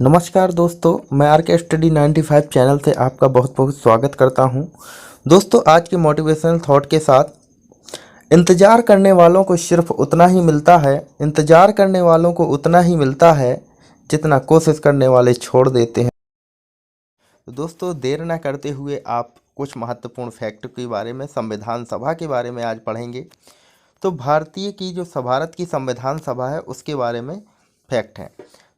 नमस्कार दोस्तों, मैं आर के स्टडी 95 चैनल से आपका बहुत बहुत स्वागत करता हूं। दोस्तों, आज के मोटिवेशनल थॉट के साथ इंतज़ार करने वालों को सिर्फ उतना ही मिलता है इंतज़ार करने वालों को उतना ही मिलता है जितना कोशिश करने वाले छोड़ देते हैं। तो दोस्तों, देर ना करते हुए आप कुछ महत्वपूर्ण फैक्ट के बारे में, संविधान सभा के बारे में आज पढ़ेंगे। तो भारत की संविधान सभा है, उसके बारे में फैक्ट है।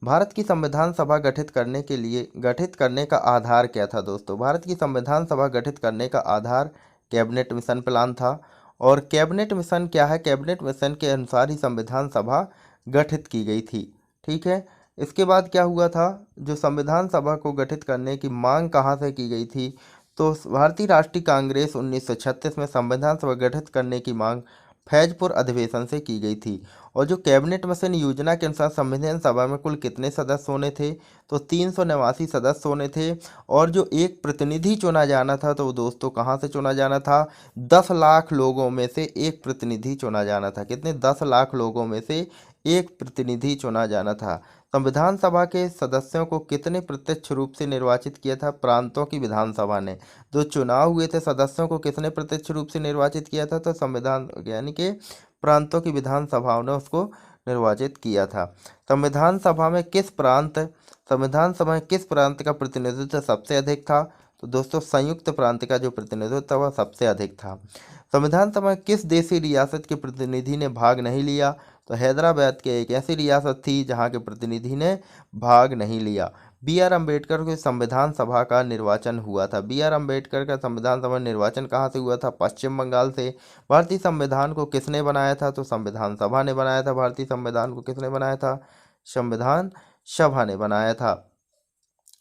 भारत की संविधान सभा गठित करने का आधार क्या था दोस्तों? भारत की संविधान सभा गठित करने का आधार कैबिनेट मिशन प्लान था। और कैबिनेट मिशन क्या है? कैबिनेट मिशन के अनुसार ही संविधान सभा गठित की गई थी। ठीक है। इसके बाद क्या हुआ था? जो संविधान सभा को गठित करने की मांग कहाँ से की गई थी? तो भारतीय राष्ट्रीय कांग्रेस 1936 में संविधान सभा गठित करने की मांग फैजपुर अधिवेशन से की गई थी। और जो कैबिनेट मिशन योजना के अनुसार संविधान सभा में कुल कितने सदस्य होने थे? तो 389 सदस्य होने थे। और जो एक प्रतिनिधि चुना जाना था, तो वो दोस्तों कहाँ से चुना जाना था? 10 लाख लोगों में से एक प्रतिनिधि चुना जाना था। कितने? 10 लाख लोगों में से एक प्रतिनिधि चुना जाना था। संविधान सभा के सदस्यों को कितने प्रत्यक्ष रूप से निर्वाचित किया था? प्रांतों की विधानसभा ने। जो चुनाव हुए थे सदस्यों को किसने प्रत्यक्ष रूप से निर्वाचित किया था? तो संविधान यानी कि प्रांतों की विधानसभाओं ने उसको निर्वाचित किया था। संविधान सभा में किस प्रांत का प्रतिनिधित्व सबसे अधिक था? तो दोस्तों, संयुक्त प्रांत का जो प्रतिनिधित्व था वह सबसे अधिक था। संविधान सभा में किस देशी रियासत के प्रतिनिधि ने भाग नहीं लिया? तो हैदराबाद के एक ऐसी रियासत थी जहां के प्रतिनिधि ने भाग नहीं लिया। बी आर अम्बेडकर के संविधान सभा का निर्वाचन हुआ था। बी आर अम्बेडकर का संविधान सभा निर्वाचन कहाँ से हुआ था? पश्चिम बंगाल से। भारतीय संविधान को किसने बनाया था? तो संविधान सभा ने बनाया था। भारतीय संविधान को किसने बनाया था? संविधान सभा ने बनाया था।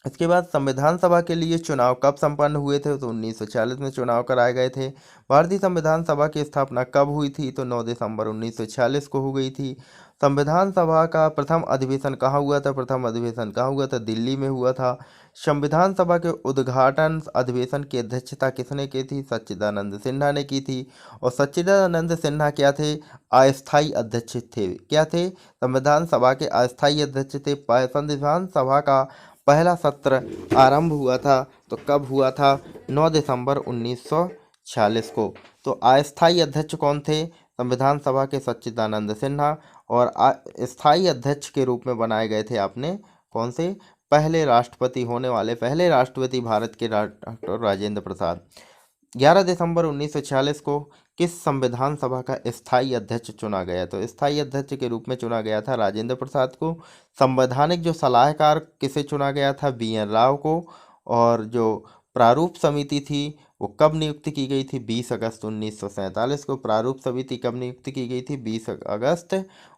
इसके बाद संविधान सभा के लिए चुनाव कब संपन्न हुए थे? तो 1940 में चुनाव कराए गए थे। भारतीय संविधान सभा की स्थापना कब हुई थी? तो 9 दिसंबर 1946 को हो गई थी। संविधान सभा का प्रथम अधिवेशन कहाँ हुआ था? प्रथम अधिवेशन कहाँ हुआ था? दिल्ली में हुआ था। संविधान सभा के उद्घाटन अधिवेशन की अध्यक्षता किसने की थी? सच्चिदानंद सिन्हा ने की थी। और सच्चिदानंद सिन्हा क्या थे? अस्थायी अध्यक्ष थे। क्या थे? संविधान सभा के अस्थायी अध्यक्ष थे। संविधान सभा का पहला सत्र आरंभ हुआ था, तो कब हुआ था? 9 दिसंबर 1946 को। तो अस्थायी अध्यक्ष कौन थे? संविधान सभा के सच्चिदानंद सिन्हा। और स्थायी अध्यक्ष के रूप में बनाए गए थे आपने कौन से? पहले राष्ट्रपति भारत के डॉक्टर राजेंद्र प्रसाद। 11 दिसंबर 1946 को किस संविधान सभा का स्थायी अध्यक्ष चुना गया? तो स्थायी अध्यक्ष के रूप में चुना गया था राजेंद्र प्रसाद को। संवैधानिक जो सलाहकार किसे चुना गया था? बी एन राव को। और जो प्रारूप समिति थी वो कब नियुक्त की गई थी? 20 अगस्त 1947 को प्रारूप समिति कब नियुक्त की गई थी? 20 अगस्त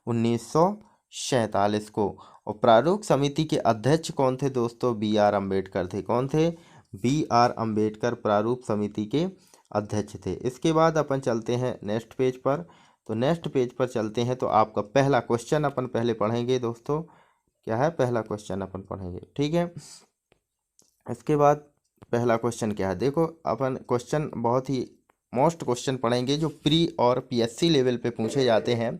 1947 को। और प्रारूप समिति के अध्यक्ष कौन थे दोस्तों? बी आर अम्बेडकर थे। कौन थे? बी आर अम्बेडकर प्रारूप समिति के अध्यक्ष थे। इसके बाद अपन चलते हैं नेक्स्ट पेज पर। तो नेक्स्ट पेज पर चलते हैं, तो आपका पहला क्वेश्चन अपन पहले पढ़ेंगे दोस्तों। क्या है? पहला क्वेश्चन अपन पढ़ेंगे, ठीक है। इसके बाद पहला क्वेश्चन क्या है? देखो, अपन क्वेश्चन बहुत ही मोस्ट क्वेश्चन पढ़ेंगे जो प्री और पीएससी लेवल पे पूछे जाते हैं।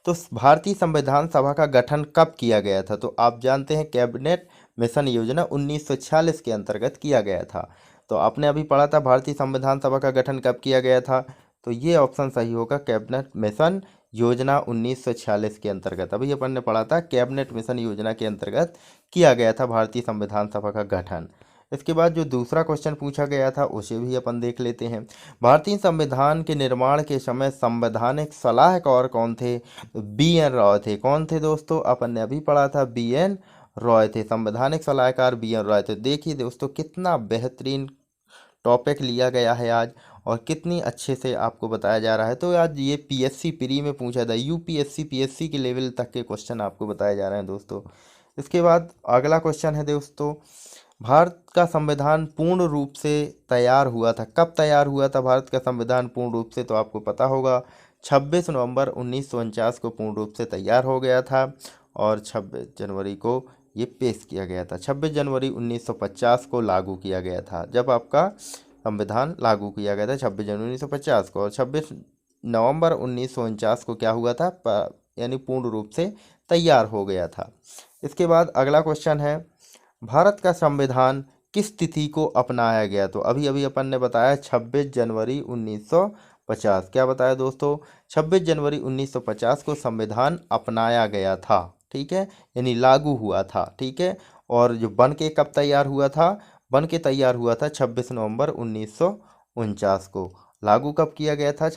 तो भारतीय संविधान सभा का गठन कब किया गया था? तो आप जानते हैं कैबिनेट मिशन योजना 1946 के अंतर्गत किया गया था। तो आपने अभी पढ़ा था भारतीय संविधान सभा का गठन कब किया गया था? तो ये ऑप्शन सही होगा, कैबिनेट मिशन योजना 1946 के अंतर्गत। अभी अपन ने पढ़ा था कैबिनेट मिशन योजना के अंतर्गत किया गया था भारतीय संविधान सभा का गठन। इसके बाद जो दूसरा क्वेश्चन पूछा गया था उसे भी अपन देख लेते हैं। भारतीय संविधान के निर्माण के समय संवैधानिक सलाहकार कौन थे? बी एन रॉय थे। कौन थे दोस्तों? अपन ने अभी पढ़ा था बी एन रॉय थे। संवैधानिक सलाहकार बी एन रॉय थे। देखिए दोस्तों, कितना बेहतरीन टॉपिक लिया गया है आज, और कितनी अच्छे से आपको बताया जा रहा है। तो आज ये पीएससी प्री में पूछा था, यूपीएससी पीएससी के लेवल तक के क्वेश्चन आपको बताए जा रहे हैं दोस्तों। इसके बाद अगला क्वेश्चन है दोस्तों, भारत का संविधान पूर्ण रूप से तैयार हुआ था। कब तैयार हुआ था भारत का संविधान पूर्ण रूप से? तो आपको पता होगा 26 नवंबर 1949 को पूर्ण रूप से तैयार हो गया था। और 26 जनवरी को ये पेश किया गया था। 26 जनवरी 1950 को लागू किया गया था, जब आपका संविधान लागू किया गया था 26 जनवरी 1950 को। और 26 नवंबर 1949 को क्या हुआ था? यानी पूर्ण रूप से तैयार हो गया था। इसके बाद अगला क्वेश्चन है, भारत का संविधान किस तिथि को अपनाया गया? तो अभी अभी अपन ने बताया 26 जनवरी 1950। क्या बताया दोस्तों? 26 जनवरी 1950 को संविधान अपनाया गया था। ठीक है, यानी लागू हुआ था। ठीक है, और जो बन के कब तैयार हुआ था? बन के तैयार हुआ था 26 नवंबर 1949 को। लागू कब किया गया था?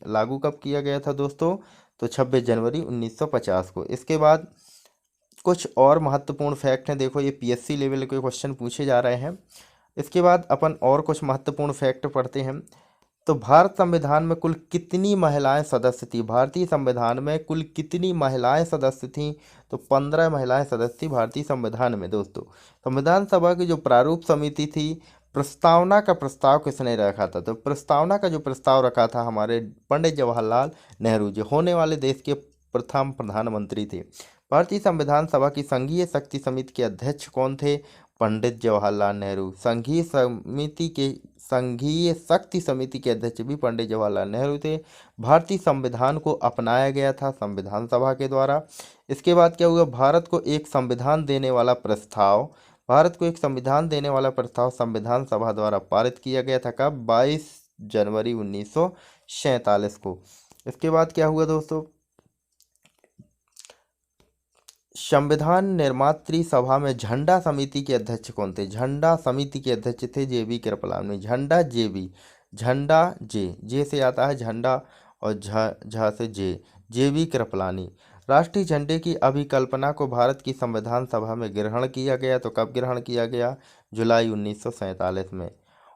लागू कब किया गया था दोस्तों? तो 26 जनवरी 1950 को। इसके बाद कुछ और महत्वपूर्ण फैक्ट हैं। देखो, ये पीएससी लेवल के क्वेश्चन पूछे जा रहे हैं। इसके बाद अपन और कुछ महत्वपूर्ण फैक्ट पढ़ते हैं। तो भारत संविधान में कुल कितनी महिलाएं सदस्य थी? भारतीय संविधान में कुल कितनी महिलाएं सदस्य थीं? तो 15 महिलाएं सदस्य थी भारतीय संविधान में दोस्तों। संविधान सभा की जो प्रारूप समिति थी, प्रस्तावना का प्रस्ताव किसने रखा था? तो प्रस्तावना का जो प्रस्ताव रखा था हमारे पंडित जवाहरलाल नेहरू, जो होने वाले देश के प्रथम प्रधानमंत्री थे। भारतीय संविधान सभा की संघीय शक्ति समिति के अध्यक्ष कौन थे? पंडित जवाहरलाल नेहरू। संघीय शक्ति समिति के अध्यक्ष भी पंडित जवाहरलाल नेहरू थे। भारतीय संविधान को अपनाया गया था संविधान सभा के द्वारा। इसके बाद क्या हुआ? भारत को एक संविधान देने वाला प्रस्ताव संविधान सभा द्वारा पारित किया गया था। कब? 22 जनवरी 1947 को। इसके बाद क्या हुआ दोस्तों? संविधान निर्मात्री सभा में झंडा समिति के अध्यक्ष कौन थे? झंडा समिति के अध्यक्ष थे जेबी कृपलानी। झंडा जे से आता है झंडा, और झ से जेबी कृपलानी। राष्ट्रीय झंडे की अभिकल्पना को भारत की संविधान सभा में ग्रहण किया गया। तो कब ग्रहण किया गया? जुलाई 1947 में।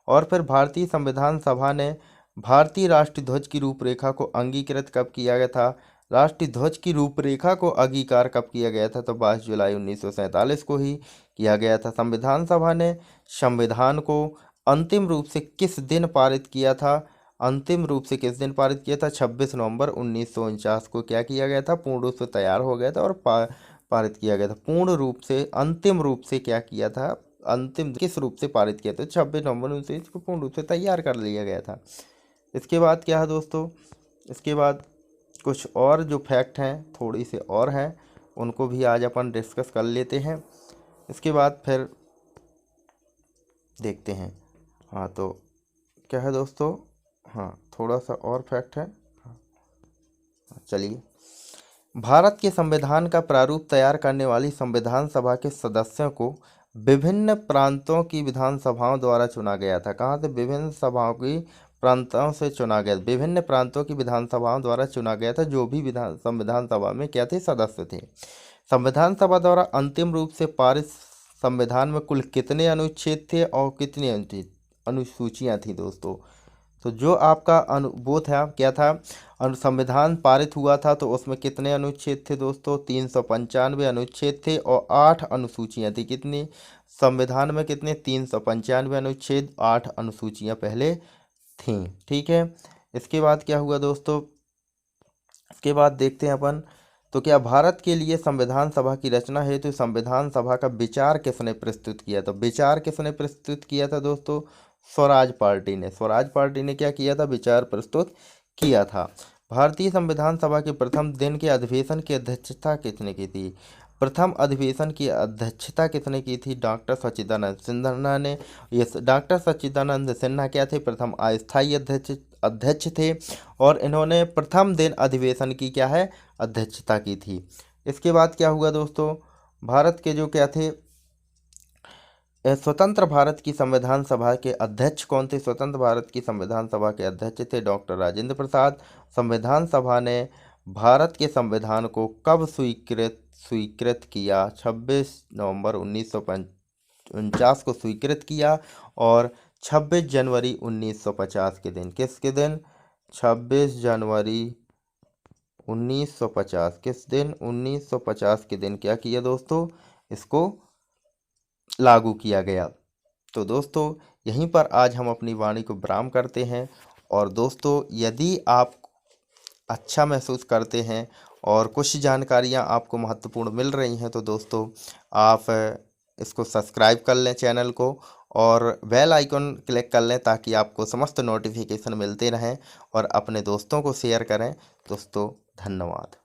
और फिर भारतीय संविधान सभा ने भारतीय राष्ट्रीय ध्वज की रूपरेखा को अंगीकृत कब किया गया था? राष्ट्रीय ध्वज की रूपरेखा को अंगीकार कब किया गया था? तो 22 जुलाई 1947 को ही किया गया था। संविधान सभा ने संविधान को अंतिम रूप से किस दिन पारित किया था? 26 नवंबर 1949 को क्या किया गया था? पूर्ण रूप से तैयार हो गया था और पारित किया गया था। पूर्ण रूप से, अंतिम रूप से क्या किया था? अंतिम किस रूप से पारित किया था? 26 नवंबर 1949 को पूर्ण रूप से तैयार कर लिया गया था। इसके बाद क्या है दोस्तों? इसके बाद कुछ और जो फैक्ट हैं, थोड़ी से और हैं, उनको भी आज अपन डिस्कस कर लेते हैं। इसके बाद फिर देखते हैं। हाँ, तो क्या है दोस्तों? हाँ, थोड़ा सा और फैक्ट है। चलिए, भारत के संविधान का प्रारूप तैयार करने वाली संविधान सभा के सदस्यों को विभिन्न प्रांतों की विधानसभाओं द्वारा चुना गया था। कहाँ से? विभिन्न सभाओं की प्रांतों से चुना गया, विभिन्न प्रांतों की विधानसभाओं द्वारा चुना गया था, जो भी संविधान सभा में क्या थे? सदस्य थे। संविधान सभा द्वारा अंतिम रूप से पारित संविधान में कुल कितने अनुच्छेद थे और कितनी अनुसूचियां थी दोस्तों? तो जो आपका वो था, क्या था? संविधान पारित हुआ था तो उसमें कितने अनुच्छेद थे दोस्तों? 395 अनुच्छेद थे और 8 अनुसूचियां थी। कितनी? संविधान में कितने? 395 अनुच्छेद, 8 अनुसूचियां पहले थीं। ठीक है, इसके बाद क्या हुआ दोस्तों? इसके बाद देखते हैं अपन। तो क्या भारत के लिए संविधान सभा की रचना हेतु संविधान सभा का विचार किसने प्रस्तुत किया? तो विचार किसने प्रस्तुत किया था दोस्तों? स्वराज पार्टी ने। स्वराज पार्टी ने क्या किया था? विचार प्रस्तुत किया था। भारतीय संविधान सभा के प्रथम दिन के अधिवेशन की अध्यक्षता किसने की थी? प्रथम अधिवेशन की अध्यक्षता किसने की थी? डॉक्टर सच्चिदानंद सिन्हा ने। ये डॉक्टर सच्चिदानंद सिन्हा क्या थे? प्रथम अस्थायी अध्यक्ष थे, और इन्होंने प्रथम दिन अधिवेशन की क्या है? अध्यक्षता की थी। इसके बाद क्या हुआ दोस्तों? भारत के जो क्या थे? स्वतंत्र भारत की संविधान सभा के अध्यक्ष कौन थे? स्वतंत्र भारत की संविधान सभा के अध्यक्ष थे डॉक्टर राजेंद्र प्रसाद। संविधान सभा ने भारत के संविधान को कब स्वीकृत किया? 26 नवंबर 1949 को स्वीकृत किया, और 26 जनवरी 1950 के दिन, किसके दिन? 26 जनवरी 1950। किस दिन? 1950 के दिन क्या किया दोस्तों? इसको लागू किया गया। तो दोस्तों, यहीं पर आज हम अपनी वाणी को विराम करते हैं। और दोस्तों, यदि आप अच्छा महसूस करते हैं और कुछ जानकारियां आपको महत्वपूर्ण मिल रही हैं, तो दोस्तों आप इसको सब्सक्राइब कर लें चैनल को, और बेल आइकन क्लिक कर लें ताकि आपको समस्त नोटिफिकेशन मिलते रहें, और अपने दोस्तों को शेयर करें। दोस्तों, धन्यवाद।